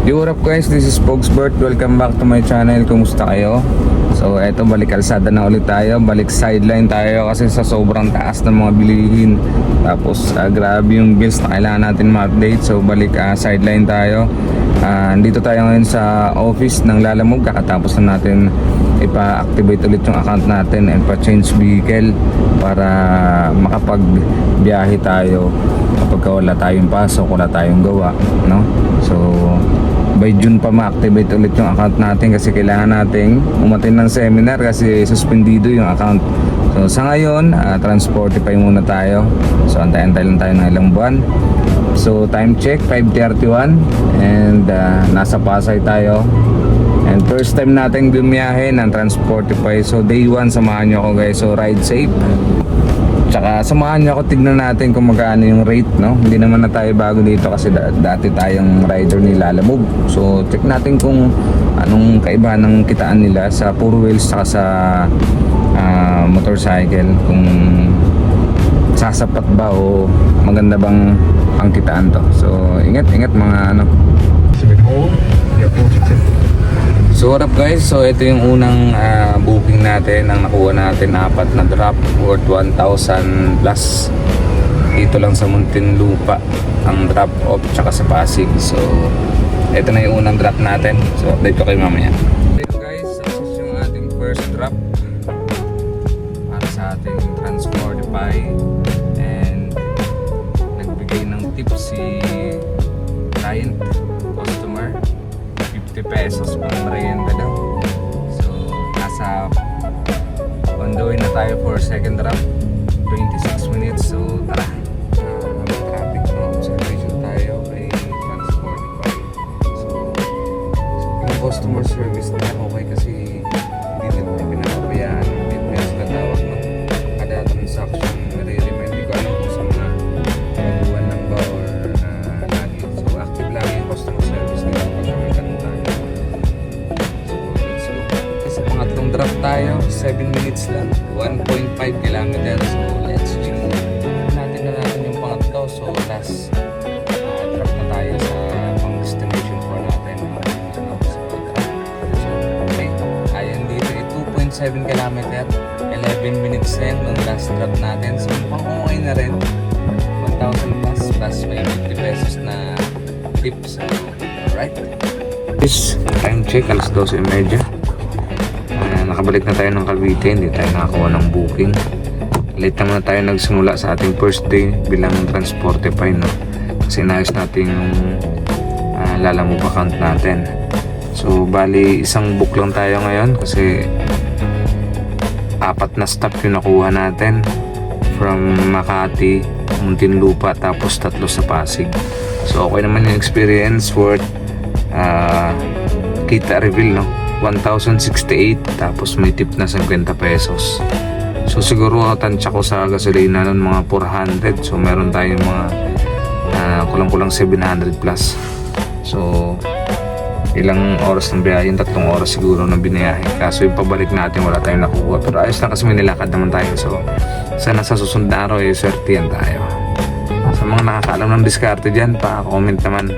Yo, what up guys, this is Pogsbert. Welcome back to my channel. Kumusta kayo? So eto, balik kalsada na ulit tayo. Balik sideline tayo kasi sa sobrang taas ng mga bilihin. Tapos grabe yung bills na kailangan natin ma-update. So balik sideline tayo. Dito tayo ngayon sa office ng Lalamove. Kakatapos na natin ipa-activate ulit yung account natin and pa-change vehicle para makapag-biyahe tayo kapag wala tayong pasok, wala tayong gawa, no? So by June pa ma-activate ulit yung account natin kasi kailangan nating umattend ng seminar kasi suspendido yung account. So sa ngayon, Transportify muna tayo. So antay-antay lang tayo ng ilang buwan. So time check 5:31 and nasa Pasay tayo. And first time natin bumiyahe ng Transportify. So day 1 samahan nyo ako guys. So ride safe. Tsaka samahan nyo ako, tignan natin kung magkano yung rate, no? Hindi naman na tayo bago dito kasi dati tayong rider ni Lalamove. So check natin kung anong kaibahan ng kitaan nila sa 4 wheels saka sa motorcycle. Kung sasapat ba o maganda bang ang kitaan to. So ingat mga ano. So what up guys, so ito yung unang booking natin. Ang nakuha natin, 4 na drop worth 1,000 plus. Dito lang sa Muntinlupa ang drop off tsaka sa Pasig. So ito na yung unang drop natin. So update ko kayo mamaya. So guys, this yung ating first drop para sa ating Transportify. And nagbigay ng tip si client, customer, 50 pesos pang merienda daw. So nasa on the way na tayo for second drop, 26 minutes. So tara, traffic na observation tayo kay Transportify. So yung customer service na okay kasi hindi nila tayo pinapabayaan. Hindi sila tawag, no? Kada transaction nare-remind. Hindi ko alam kung sa mga baguhan ng ba or lagi. So active lagi yung customer service nila pag nakagano tayo. So let's go. Kasi pangatlong drop tayo, 7 minutes lang, 1.5 kilometer. So let's check natin yung pangatlo. So last drop na tayo sa pang destination for natin. So okay, ayan dito 2.7 kilometer, 11 minutes na yung last drop natin. So pang okay na rin, 1,000 plus may 50 pesos na tips. So alright, this time check alas 12:30. Nakabalik na tayo ng Cavite, hindi tayo nakakuha ng booking. Late naman na tayo nagsimula sa ating first day bilang Transportify, no? Kasi inayos natin yung Lalamove account natin. So bali isang book lang tayo ngayon kasi 4 na stop yung nakuha natin from Makati, Muntinlupa, tapos 3 sa Pasig. So okay naman yung experience worth kita reveal, no? 1,068 tapos may tip na 50 pesos. So siguro tansya ko sa gasolina nun mga 400. So meron tayong mga kulang-kulang 700 plus. So ilang oras ng biyahe, 3 oras siguro ng binayahe. Kaso yung pabalik natin wala tayong nakukuha. Pero ayos lang kasi may nilakad naman tayo. So sana sa susunod na araw swertihan tayo. Sa mga nakakaalam ng diskarte dyan, pa-comment naman.